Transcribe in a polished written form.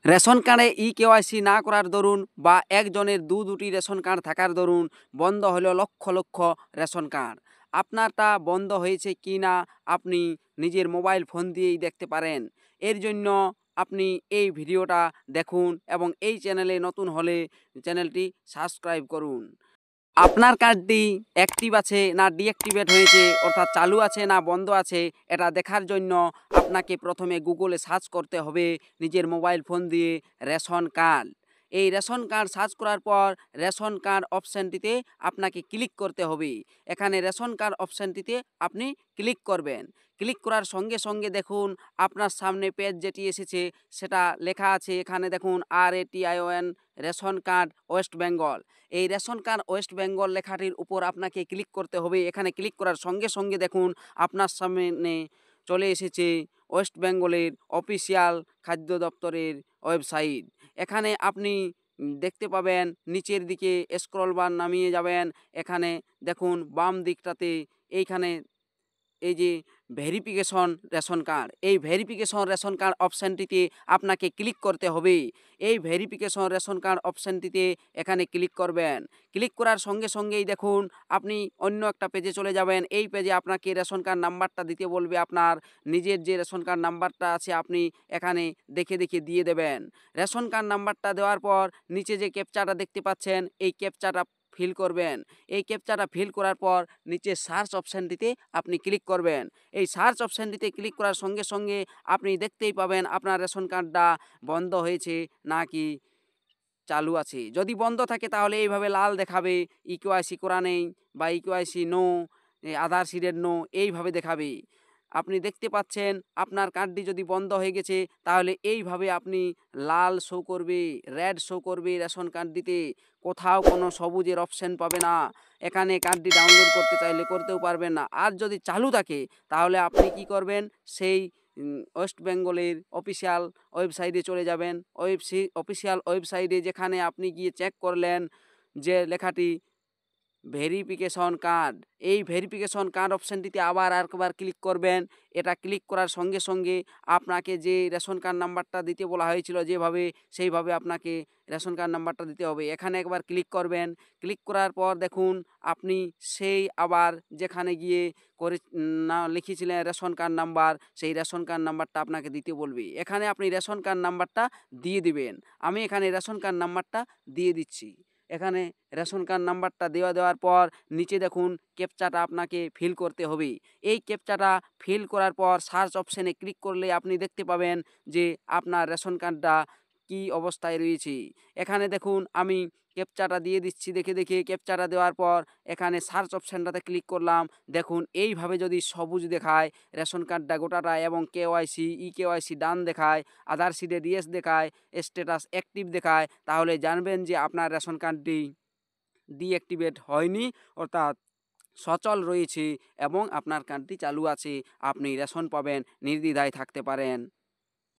Ration কার্ডে KYC না করার দরুন বা একজনের দুটি রেশন কার্ড থাকার দরুন বন্ধ হলো লক্ষ লক্ষ রেশন কার্ড। আপনারটা বন্ধ হয়েছে কি না আপনি নিজের মোবাইল ফোন দিয়েই দেখতে পারেন। এর জন্য আপনি এই ভিডিওটা দেখুন এবং এই চ্যানেলে নতুন হলে চ্যানেলটি সাবস্ক্রাইব করুন। আপনার কার্ডটি অ্যাক্টিভ আছে না ডিঅ্যাক্টিভেট হয়েছে অর্থাৎ চালু আছে না বন্ধ আছে এটা দেখার জন্য আপনাকে প্রথমে গুগলে সার্চ করতে হবে নিজের মোবাইল ফোন দিয়ে রেশন কার্ড। এই রেশন কার্ড সার্চ করার পর রেশন কার্ড অপশানটিতে আপনাকে ক্লিক করতে হবে। এখানে রেশন কার্ড অপশানটিতে আপনি ক্লিক করবেন। ক্লিক করার সঙ্গে সঙ্গে দেখুন আপনার সামনে পেজ যেটি এসেছে সেটা লেখা আছে এখানে দেখুন RATION ration card West Bengal. এই রেশন কার্ড ওয়েস্ট বেঙ্গল লেখাটির উপর আপনাকে ক্লিক করতে হবে। এখানে ক্লিক করার সঙ্গে সঙ্গে দেখুন আপনার সামনে চলে এসেছে ওয়েস্ট বেঙ্গলের অফিসিয়াল খাদ্য দপ্তরের ওয়েবসাইট। এখানে আপনি দেখতে পাবেন নিচের দিকে স্ক্রল বার নামিয়ে যাবেন। এখানে দেখুন বাম দিকটাতে এইখানে এই যে ভেরিফিকেশন রেশন কার্ড, এই ভেরিফিকেশন রেশন কার্ড অপশানটিতে আপনাকে ক্লিক করতে হবে। এই ভেরিফিকেশন রেশন কার্ড অপশানটিতে এখানে ক্লিক করবেন। ক্লিক করার সঙ্গে সঙ্গেই দেখুন আপনি অন্য একটা পেজে চলে যাবেন। এই পেজে আপনাকে রেশন কার্ড নাম্বারটা দিতে বলবে। আপনার নিজের যে রেশন কার্ড নাম্বারটা আছে আপনি এখানে দেখে দেখে দিয়ে দেবেন। রেশন কার্ড নাম্বারটা দেওয়ার পর নিচে যে ক্যাপচাটা দেখতে পাচ্ছেন এই ক্যাপচাটা ফিল করবেন। এই ক্যাপচাটা ফিল করার পর নিচে সার্চ অপশানটিতে আপনি ক্লিক করবেন। এই সার্চ অপশানটিতে ক্লিক করার সঙ্গে সঙ্গে আপনি দেখতেই পাবেন আপনার রেশন কার্ডটা বন্ধ হয়েছে নাকি চালু আছে। যদি বন্ধ থাকে তাহলে এইভাবে লাল দেখাবে ইকেওয়াইসি করা নেই বা ইকেওয়াইসি নো, আধার সিডেড নো, এইভাবে দেখাবে। আপনি দেখতে পাচ্ছেন আপনার কার্ডটি যদি বন্ধ হয়ে গেছে তাহলে এইভাবে আপনি লাল শো করবে, রেড শো করবে রেশন কার্ডটিতে। কোথাও কোনো সবুজের অপশান পাবে না। এখানে কার্ডটি ডাউনলোড করতে চাইলে করতেও পারবেন না। আর যদি চালু থাকে তাহলে আপনি কি করবেন, সেই ওয়েস্ট বেঙ্গলের অফিসিয়াল ওয়েবসাইটে চলে যাবেন। অফিসিয়াল ওয়েবসাইটে যেখানে আপনি গিয়ে চেক করলেন যে লেখাটি ভেরিফিকেশন কার্ড, এই ভেরিফিকেশন কার্ড অপশানটিতে আবার একবার ক্লিক করবেন। এটা ক্লিক করার সঙ্গে সঙ্গে আপনাকে যে রেশন কার্ড নাম্বারটা দিতে বলা হয়েছিল যেভাবে সেইভাবে আপনাকে রেশন কার্ড নাম্বারটা দিতে হবে। এখানে একবার ক্লিক করবেন। ক্লিক করার পর দেখুন আপনি সেই আবার যেখানে গিয়ে করে না লিখেছিলেন রেশন কার্ড নাম্বার, সেই রেশন কার্ড নাম্বারটা আপনাকে দিতে বলবে। এখানে আপনি রেশন কার্ড নাম্বারটা দিয়ে দিবেন। আমি এখানে রেশন কার্ড নাম্বারটা দিয়ে দিচ্ছি। এখানে রেশন কার্ড নাম্বারটা দেওয়ার পর নিচে দেখুন ক্যাপচাটা আপনাকে ফিল করতে হবে। এই ক্যাপচাটা ফিল করার পর সার্চ অপশানে ক্লিক করলে আপনি দেখতে পাবেন যে আপনার রেশন কার্ডটা কী অবস্থায় রয়েছে। এখানে দেখুন আমি ক্যাপচাটা দিয়ে দিচ্ছি দেখে দেখে। ক্যাপচাটা দেওয়ার পর এখানে সার্চ অপশানটাতে ক্লিক করলাম। দেখুন এইভাবে যদি সবুজ দেখায় রেশন কার্ডটা গোটাটা এবং কেওয়াইসি কেওয়াইসি ডান দেখায়, আধার সিডেড ইয়েস দেখায়, স্ট্যাটাস অ্যাক্টিভ দেখায়, তাহলে জানবেন যে আপনার রেশন কার্ডটি ডিঅ্যাক্টিভেট হয়নি অর্থাৎ সচল রয়েছে এবং আপনার কার্ডটি চালু আছে। আপনি রেশন পাবেন, নির্দ্বিধায় থাকতে পারেন।